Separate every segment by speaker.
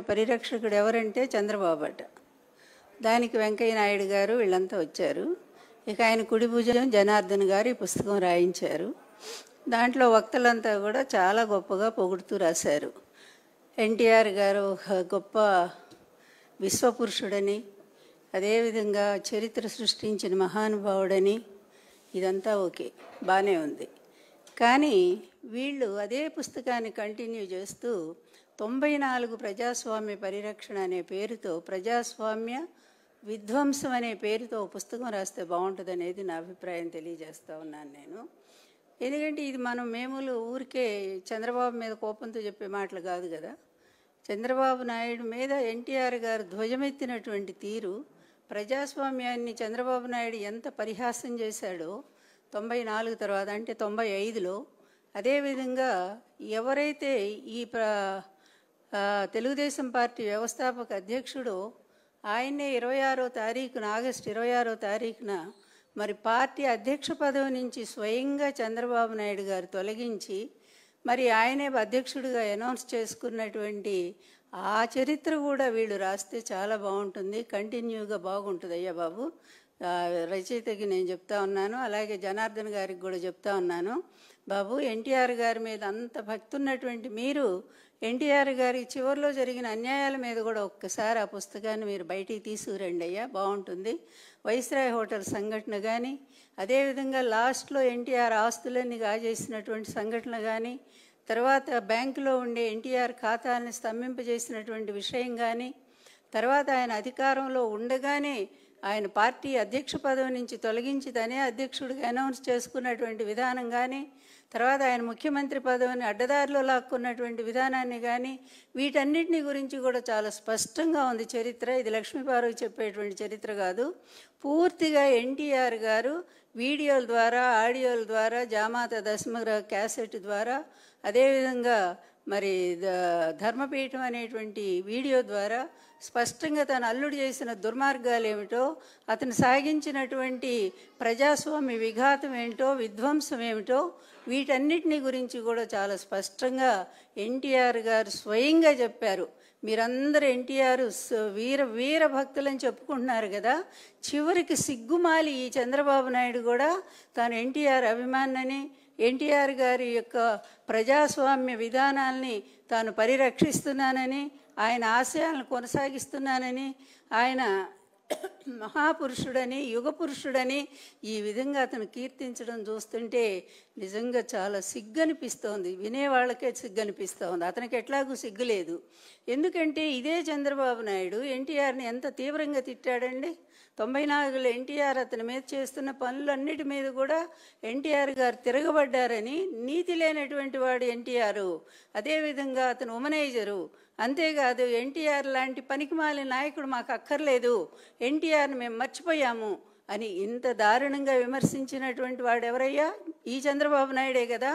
Speaker 1: పరిరక్షకుడు ఎవరంటే చంద్రబాబు అట. దానికి వెంకయ్య నాయుడు గారు వీళ్ళంతా వచ్చారు. ఇక ఆయన కుడి భుజం జనార్దన్ గారు ఈ పుస్తకం రాయించారు. దాంట్లో వక్తలంతా కూడా చాలా గొప్పగా పొగుడుతూ రాశారు. ఎన్టీఆర్ గారు ఒక గొప్ప విశ్వపురుషుడని, అదేవిధంగా చరిత్ర సృష్టించిన మహానుభావుడని, ఇదంతా ఓకే, బాగానే ఉంది. కానీ వీళ్ళు అదే పుస్తకాన్ని కంటిన్యూ చేస్తూ 94 ప్రజాస్వామ్య పరిరక్షణ అనే పేరుతో, ప్రజాస్వామ్య విధ్వంసం అనే పేరుతో పుస్తకం రాస్తే బాగుంటుంది అనేది నా అభిప్రాయం తెలియజేస్తూ ఉన్నాను నేను. ఎందుకంటే ఇది మేము ఊరికే చంద్రబాబు మీద కోపంతో చెప్పే మాటలు కాదు కదా. చంద్రబాబు నాయుడు మీద ఎన్టీఆర్ గారు ధ్వజమెత్తినటువంటి తీరు, ప్రజాస్వామ్యాన్ని చంద్రబాబు నాయుడు ఎంత పరిహాసం చేశాడో 94 తర్వాత, అంటే 95లో, అదేవిధంగా ఎవరైతే ఈ తెలుగుదేశం పార్టీ వ్యవస్థాపక అధ్యక్షుడు ఆయన్నే 26వ తారీఖున, ఆగస్టు 26వ తారీఖున మరి పార్టీ అధ్యక్ష పదవి నుంచి స్వయంగా చంద్రబాబు నాయుడు గారు తొలగించి మరి ఆయనే అధ్యక్షుడిగా అనౌన్స్ చేసుకున్నటువంటి ఆ చరిత్ర కూడా వీళ్ళు రాస్తే చాలా బాగుంటుంది, కంటిన్యూగా బాగుంటుంది. అయ్యా బాబు, రచయితకి నేను చెప్తా ఉన్నాను, అలాగే జనార్దన్ గారికి కూడా చెప్తా ఉన్నాను. బాబు, ఎన్టీఆర్ గారి మీద అంత భక్తి ఉన్నటువంటి మీరు ఎన్టీఆర్ గారి చివరిలో జరిగిన అన్యాయాల మీద కూడా ఒక్కసారి ఆ పుస్తకాన్ని మీరు బయటికి తీసుకురండి అయ్యా, బాగుంటుంది. వైస్రాయ్ హోటల్ సంఘటన కానీ, అదేవిధంగా లాస్ట్లో ఎన్టీఆర్ ఆస్తులన్నీ కాజేసినటువంటి సంఘటన కానీ, తర్వాత బ్యాంకులో ఉండే ఎన్టీఆర్ ఖాతాలను స్తంభింపజేసినటువంటి విషయం కానీ, తర్వాత ఆయన అధికారంలో ఉండగానే ఆయన పార్టీ అధ్యక్ష పదవి నుంచి తొలగించి తనే అధ్యక్షుడిగా అనౌన్స్ చేసుకున్నటువంటి విధానం కానీ, తర్వాత ఆయన ముఖ్యమంత్రి పదవిని అడ్డదారిలో లాక్కున్నటువంటి విధానాన్ని కానీ, వీటన్నిటిని గురించి కూడా చాలా స్పష్టంగా ఉంది చరిత్ర. ఇది లక్ష్మీపార్వతి చెప్పేటువంటి చరిత్ర కాదు. పూర్తిగా ఎన్టీఆర్ గారు వీడియోల ద్వారా, ఆడియోల ద్వారా, జామాత దశమగ్రహ క్యాసెట్ ద్వారా, అదేవిధంగా మరి ధర్మపీఠం అనేటువంటి వీడియో ద్వారా స్పష్టంగా తను అల్లుడు చేసిన దుర్మార్గాలు ఏమిటో, అతను సాగించినటువంటి ప్రజాస్వామ్య విఘాతం ఏమిటో, విధ్వంసం ఏమిటో, వీటన్నిటిని గురించి కూడా చాలా స్పష్టంగా ఎన్టీఆర్ గారు స్వయంగా చెప్పారు. మీరందరూ ఎన్టీఆర్ వీర భక్తులని చెప్పుకుంటున్నారు కదా, చివరికి సిగ్గుమాలి ఈ చంద్రబాబు నాయుడు కూడా తాను ఎన్టీఆర్ అభిమానని, ఎన్టీఆర్ గారి యొక్క ప్రజాస్వామ్య విధానాల్ని తాను పరిరక్షిస్తున్నానని, ఆయన ఆశయాలను కొనసాగిస్తున్నానని, ఆయన మహాపురుషుడని, యుగ పురుషుడని ఈ విధంగా అతను కీర్తించడం చూస్తుంటే నిజంగా చాలా సిగ్గు అనిపిస్తోంది. వినేవాళ్ళకే సిగ్గు అనిపిస్తోంది. అతనికి ఎట్లాగూ సిగ్గు లేదు. ఎందుకంటే ఇదే చంద్రబాబు నాయుడు ఎన్టీఆర్ని ఎంత తీవ్రంగా తిట్టాడండి. 94లో ఎన్టీఆర్ అతని మీద చేస్తున్న పనులన్నిటి మీద కూడా ఎన్టీఆర్ గారు తిరగబడ్డారని, నీతి లేనటువంటి వాడు ఎన్టీఆర్, అదేవిధంగా అతను ఉమనైజరు, అంతేకాదు ఎన్టీఆర్ లాంటి పనికిమాలిన నాయకుడు మాకు అక్కర్లేదు, ఎన్టీఆర్ని మేము మర్చిపోయాము అని ఇంత దారుణంగా విమర్శించినటువంటి వాడు ఎవరయ్యా? ఈ చంద్రబాబు నాయుడే కదా.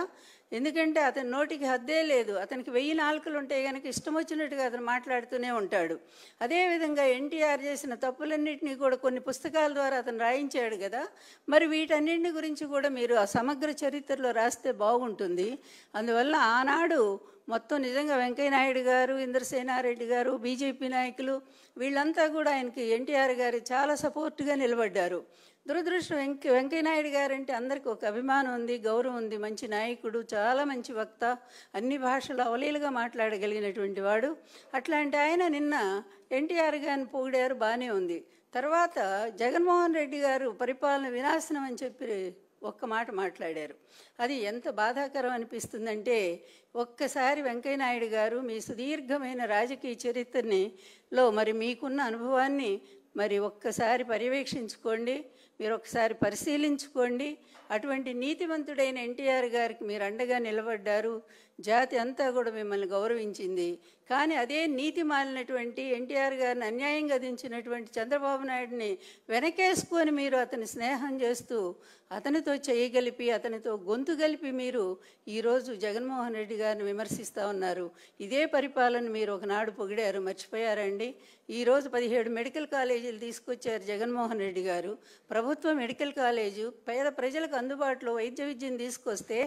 Speaker 1: ఎందుకంటే అతని నోటికి హద్దే లేదు. అతనికి 1000 నాలుకలు ఉంటే కనుక ఇష్టం వచ్చినట్టుగా అతను మాట్లాడుతూనే ఉంటాడు. అదేవిధంగా ఎన్టీఆర్ చేసిన తప్పులన్నింటినీ కూడా కొన్ని పుస్తకాల ద్వారా అతను రాయించాడు కదా. మరి వీటన్నింటిని గురించి కూడా మీరు ఆ సమగ్ర చరిత్రలో రాస్తే బాగుంటుంది. అందువల్ల ఆనాడు మొత్తం నిజంగా వెంకయ్య నాయుడు గారు, ఇంద్రసేనారెడ్డి గారు, బీజేపీ నాయకులు వీళ్ళంతా కూడా ఆయనకి, ఎన్టీఆర్ గారు చాలా సపోర్ట్గా నిలబడ్డారు. దురదృష్టం వెంకయ్య నాయుడు గారు అంటే అందరికీ ఒక అభిమానం ఉంది, గౌరవం ఉంది, మంచి నాయకుడు, చాలా మంచి వక్త, అన్ని భాషలు అవలీలుగా మాట్లాడగలిగినటువంటి వాడు. అట్లాంటి ఆయన నిన్న ఎన్టీఆర్ గారిని పొగిడారు, బాగానే ఉంది. తర్వాత జగన్మోహన్ రెడ్డి గారు పరిపాలన వినాశనం అని చెప్పి ఒక్క మాట మాట్లాడారు. అది ఎంత బాధాకరం అనిపిస్తుందంటే, ఒక్కసారి వెంకయ్య నాయుడు గారు మీ సుదీర్ఘమైన రాజకీయ చరిత్రలో మరి మీకున్న అనుభవాన్ని మరి ఒక్కసారి పర్యవేక్షించుకోండి, మీరు ఒకసారి పరిశీలించుకోండి. అటువంటి నీతివంతుడైన ఎన్టీఆర్ గారికి మీరు అండగా నిలబడ్డారు, జాతి అంతా కూడా మిమ్మల్ని గౌరవించింది. కానీ అదే నీతి మాలినటువంటి ఎన్టీఆర్ గారిని అన్యాయంగా దించినటువంటి చంద్రబాబు నాయుడిని వెనకేసుకొని మీరు అతని స్నేహం చేస్తూ అతనితో చేయగలిపి, అతనితో గొంతు కలిపి మీరు ఈరోజు జగన్మోహన్ రెడ్డి గారిని విమర్శిస్తూ ఉన్నారు. ఇదే పరిపాలన మీరు ఒకనాడు పొగిడారు, మర్చిపోయారండి. ఈరోజు 17 మెడికల్ కాలేజీలు తీసుకొచ్చారు జగన్మోహన్ రెడ్డి గారు. ప్రభుత్వ మెడికల్ కాలేజు పేద ప్రజలకు అందుబాటులో వైద్య విద్యను తీసుకొస్తే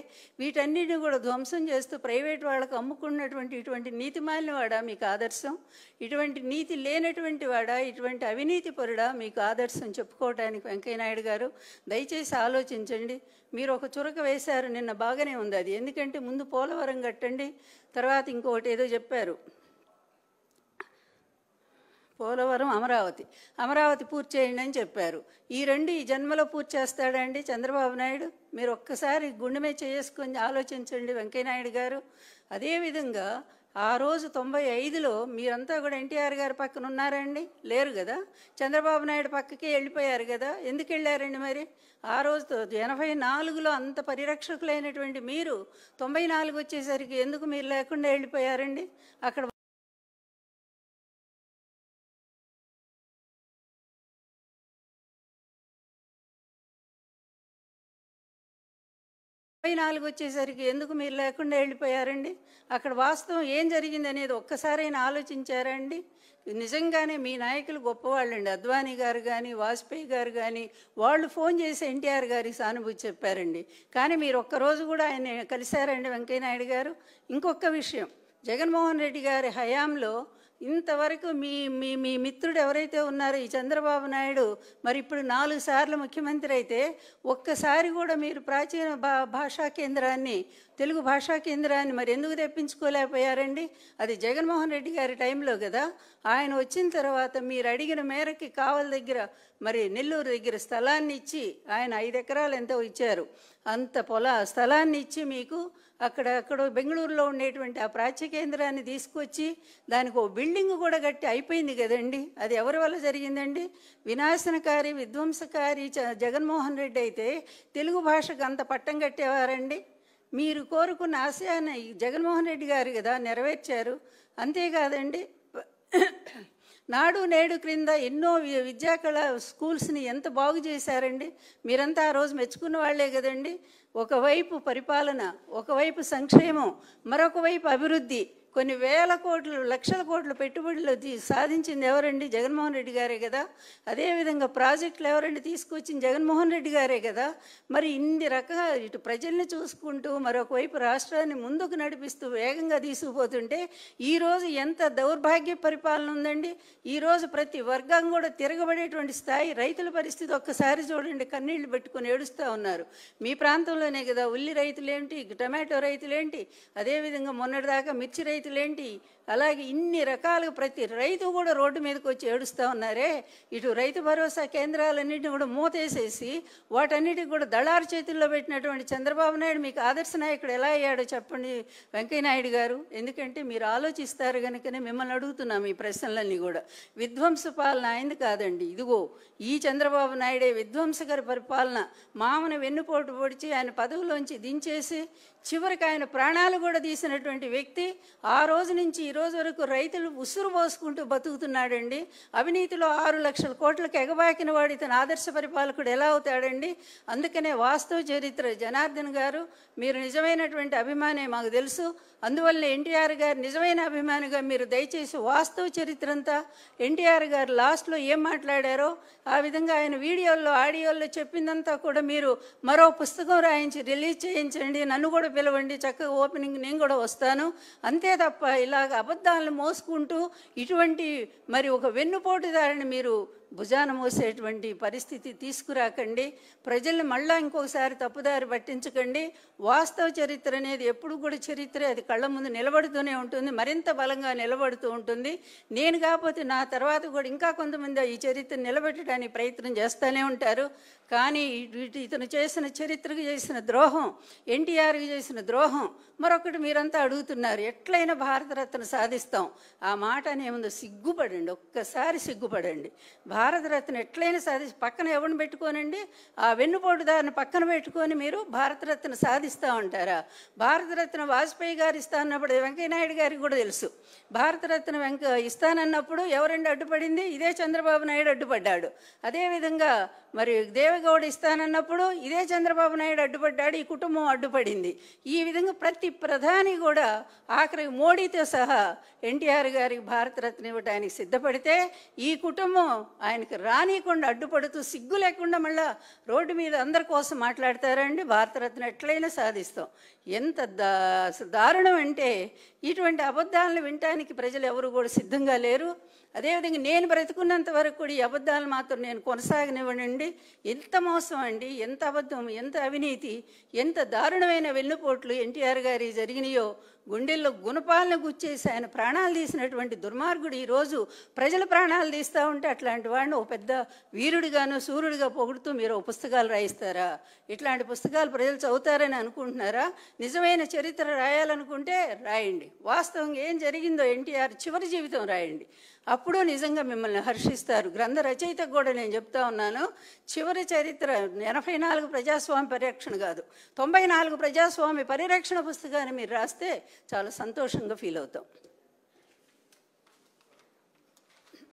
Speaker 1: వీటన్నిటిని కూడా ధ్వంసం చేస్తూ ప్రైవేట్ వాళ్ళకు అమ్ముకున్నటువంటి ఇటువంటి నీతిమాలిన వాడా మీకు ఆదర్శం? ఇటువంటి నీతి లేనటువంటి వాడా, ఇటువంటి అవినీతి పరుడా మీకు ఆదర్శం చెప్పుకోవడానికి వెంకయ్యనాయుడు గారు? దయచేసి ఆలోచించండి. మీరు ఒక చురక వేశారు నిన్న, బాగానే ఉంది అది. ఎందుకంటే ముందు పోలవరం కట్టండి, తర్వాత ఇంకొకటి ఏదో చెప్పారు, పోలవరం అమరావతి పూర్తి చేయండి అని చెప్పారు. ఈ రెండు ఈ జన్మలో పూర్తి చేస్తాడండి చంద్రబాబు నాయుడు? మీరు ఒక్కసారి గుండె మీద చేసుకొని ఆలోచించండి వెంకయ్యనాయుడు గారు. అదేవిధంగా ఆ రోజు 95లో మీరంతా కూడా ఎన్టీఆర్ గారి పక్కన ఉన్నారండి? లేరు కదా. చంద్రబాబు నాయుడు పక్కకే వెళ్ళిపోయారు కదా. ఎందుకు వెళ్ళారండి మరి? ఆ రోజుతో 84లో అంత పరిరక్షకులైనటువంటి మీరు 94 వచ్చేసరికి ఎందుకు మీరు లేకుండా వెళ్ళిపోయారండి? అక్కడ 94 వచ్చేసరికి ఎందుకు మీరు లేకుండా వెళ్ళిపోయారండి? అక్కడ వాస్తవం ఏం జరిగింది అనేది ఒక్కసారైనా ఆలోచించారండి? నిజంగానే మీ నాయకులు గొప్పవాళ్ళండి. అద్వానీ గారు కానీ, వాజ్పేయి గారు కానీ, వాళ్ళు ఫోన్ చేసి ఎన్టీఆర్ గారికి సానుభూతి చెప్పారండి. కానీ మీరు ఒక్కరోజు కూడా ఆయన కలిశారండి వెంకయ్యనాయుడు గారు? ఇంకొక విషయం, జగన్మోహన్ రెడ్డి గారి హయాంలో ఇంతవరకు మీ మీ మీ మిత్రుడు ఎవరైతే ఉన్నారో ఈ చంద్రబాబు నాయుడు, మరి ఇప్పుడు 4 సార్లు ముఖ్యమంత్రి అయితే ఒక్కసారి కూడా మీరు ప్రాచీన భాషా కేంద్రాన్ని, తెలుగు భాషా కేంద్రాన్ని మరి ఎందుకు తెప్పించుకోలేకపోయారండి? అది జగన్మోహన్ రెడ్డి గారి టైంలో కదా. ఆయన వచ్చిన తర్వాత మీరు అడిగిన మేరకి కావలి దగ్గర, మరి నెల్లూరు దగ్గర స్థలాన్ని ఇచ్చి, ఆయన 5 ఎకరాలు ఎంతో ఇచ్చారు, అంత స్థలాన్ని ఇచ్చి మీకు అక్కడ బెంగళూరులో ఉండేటువంటి ఆ ప్రాచ్య కేంద్రాన్ని తీసుకొచ్చి దానికి ఓ బిల్డింగ్ కూడా కట్టి అయిపోయింది కదండి. అది ఎవరి వల్ల జరిగిందండి? వినాశనకారి, విధ్వంసకారి జగన్మోహన్ రెడ్డి అయితే తెలుగు భాషకు అంత పట్టం కట్టేవారండి? మీరు కోరుకున్న ఆశయాన్ని జగన్మోహన్ రెడ్డి గారు కదా నెరవేర్చారు. అంతేకాదండి, నాడు నేడు క్రింద ఎన్నో విద్యాకళ స్కూల్స్ని ఎంత బాగు చేశారండి. మీరంతా ఆ రోజు మెచ్చుకున్న వాళ్లే కదండి. ఒకవైపు పరిపాలన, ఒకవైపు సంక్షేమం, మరొక వైపు అభివృద్ధి. కొన్ని వేల కోట్లు, లక్షల కోట్ల పెట్టుబడులు సాధించింది ఎవరండి? జగన్మోహన్ రెడ్డి గారే కదా. అదేవిధంగా ప్రాజెక్టులు ఎవరండి తీసుకొచ్చింది? జగన్మోహన్ రెడ్డి గారే కదా. మరి ఇన్ని రకాల ఇటు ప్రజల్ని చూసుకుంటూ మరొక వైపు రాష్ట్రాన్ని ముందుకు నడిపిస్తూ వేగంగా తీసుకుపోతుంటే ఈరోజు ఎంత దౌర్భాగ్య పరిపాలన ఉందండి. ఈరోజు ప్రతి వర్గం కూడా తిరగబడేటువంటి స్థాయి. రైతుల పరిస్థితి ఒక్కసారి చూడండి, కన్నీళ్లు పెట్టుకుని ఏడుస్తూ ఉన్నారు. మీ ప్రాంతంలోనే కదా ఉల్లి రైతులేంటి, టమాటో రైతులేంటి, అదేవిధంగా మొన్నటిదాకా మిర్చి రైతులేంటి, అలాగే ఇన్ని రకాలుగా ప్రతి రైతు కూడా రోడ్డు మీదకి వచ్చి ఏడుస్తూ ఉన్నారే. ఇటు రైతు భరోసా కేంద్రాలన్నింటినీ కూడా మూతేసేసి వాటన్నిటికి కూడా దళారు చేతుల్లో పెట్టినటువంటి చంద్రబాబు నాయుడు మీకు ఆదర్శ నాయకుడు ఎలా అయ్యాడో చెప్పండి వెంకయ్యనాయుడు గారు. ఎందుకంటే మీరు ఆలోచిస్తారు కనుకనే మిమ్మల్ని అడుగుతున్నాం ఈ ప్రశ్నలన్నీ కూడా. విధ్వంస పాలన అయింది కాదండి, ఇదిగో ఈ చంద్రబాబు నాయుడే విధ్వంసకర పరిపాలన. మామను వెన్నుపోటు పొడిచి ఆయన పదవిలోంచి దించేసి చివరికి ఆయన ప్రాణాలు కూడా తీసినటువంటి వ్యక్తి ఆ రోజు నుంచి ఈ రోజు వరకు రైతులు ఉసురు పోసుకుంటూ బతుకుతున్నాడండి. అవినీతిలో 6 లక్షల కోట్లకు ఎగబాకిన వాడు ఇతను ఆదర్శ పరిపాలకుడు ఎలా అవుతాడండి? అందుకనే వాస్తవ చరిత్ర జనార్దన్ గారు మీరు నిజమైనటువంటి అభిమానే మాకు తెలుసు. అందువల్ల ఎన్టీఆర్ గారు నిజమైన అభిమానిగా మీరు దయచేసి వాస్తవ చరిత్ర అంతా, ఎన్టీఆర్ గారు లాస్ట్లో ఏం మాట్లాడారో ఆ విధంగా ఆయన వీడియోల్లో, ఆడియోల్లో చెప్పిందంతా కూడా మీరు మరో పుస్తకం రాయించి రిలీజ్ చేయించండి, నన్ను కూడా పిలవండి, చక్కగా ఓపెనింగ్ నేను కూడా వస్తాను. అంతే తప్ప ఇలాగ అబద్ధాలను మోసుకుంటూ ఇటువంటి మరి ఒక వెన్నుపోటుదారిని మీరు భుజాన మోసేటువంటి పరిస్థితి తీసుకురాకండి. ప్రజల్ని మళ్ళా ఇంకొకసారి తప్పుదారి పట్టించకండి. వాస్తవ చరిత్ర అనేది ఎప్పుడు కూడా చరిత్ర, అది కళ్ళ ముందు నిలబడుతూనే ఉంటుంది, మరింత బలంగా నిలబడుతూ ఉంటుంది. నేను కాకపోతే నా తర్వాత కూడా ఇంకా కొంతమంది ఈ చరిత్ర నిలబెట్టడానికి ప్రయత్నం చేస్తూనే ఉంటారు. కానీ ఇతను చేసిన చరిత్రకు చేసిన ద్రోహం, ఎన్టీఆర్కి చేసిన ద్రోహం మరొకటి మీరంతా అడుగుతున్నారు, ఎట్లయినా భారతరత్న సాధిస్తాం. ఆ మాట అనేముందో సిగ్గుపడండి, ఒక్కసారి సిగ్గుపడండి. భారతరత్న ఎట్లయినా పక్కన ఎవరిని పెట్టుకోనండి, ఆ వెన్నుపోటుదారిని పక్కన పెట్టుకొని మీరు భారతరత్న సాధిస్తూ ఉంటారా? భారతరత్న వాజ్పేయి గారు ఇస్తానన్నప్పుడు వెంకయ్యనాయుడు గారికి కూడా తెలుసు. భారతరత్న ఇస్తానన్నప్పుడు ఎవరండి అడ్డుపడింది? ఇదే చంద్రబాబు నాయుడు అడ్డుపడ్డాడు. అదేవిధంగా మరి దేవేగౌడ ఇస్తానన్నప్పుడు ఇదే చంద్రబాబు నాయుడు అడ్డుపడ్డాడు, ఈ కుటుంబం అడ్డుపడింది. ఈ విధంగా ప్రతి ప్రధాని కూడా ఆఖరి మోడీతో సహా ఎన్టీఆర్ గారికి భారతరత్న ఇవ్వడానికి సిద్ధపడితే ఈ కుటుంబం ఆయనకి రానియకుండా అడ్డుపడుతూ సిగ్గు లేకుండా మళ్ళా రోడ్డు మీద అందరి కోసం మాట్లాడతారండి. భారతరత్న ఎట్లయినా సాధిస్తాం. ఎంత దారుణం అంటే ఇటువంటి అబద్ధాలను వినటానికి ప్రజలు ఎవరు కూడా సిద్ధంగా లేరు. అదేవిధంగా నేను బ్రతుకున్నంత వరకు కూడా ఈ అబద్ధాలు మాత్రం నేను కొనసాగనివ్వనండి. ఎంత మోసం అండి, ఎంత అబద్ధం, ఎంత అవినీతి, ఎంత దారుణమైన వెన్నుపోట్లు ఎన్టీఆర్ గారి జరిగినాయో. గుండెల్లో గుణపాలను గుచ్చేసి ఆయన ప్రాణాలు తీసినటువంటి దుర్మార్గుడు ఈరోజు ప్రజల ప్రాణాలు తీస్తూ ఉంటే అట్లాంటి వాడిని ఒక పెద్ద వీరుడిగాను సూర్యుడిగా పొగుడుతూ మీరు పుస్తకాలు రాయిస్తారా? ఇట్లాంటి పుస్తకాలు ప్రజలు చదువుతారని అనుకుంటున్నారా? నిజమైన చరిత్ర రాయాలనుకుంటే రాయండి. వాస్తవంగా ఏం జరిగిందో ఎన్టీఆర్ చివరి జీవితం రాయండి. అప్పుడు నిజంగా మిమ్మల్ని హర్షిస్తారు. గ్రంథ రచయితకు కూడా నేను చెప్తా ఉన్నాను, చివరి చరిత్ర 84 ప్రజాస్వామ్య పరిరక్షణ కాదు, 94 ప్రజాస్వామ్య పరిరక్షణ పుస్తకాన్ని మీరు రాస్తే చాలా సంతోషంగా ఫీల్ అవుతాం.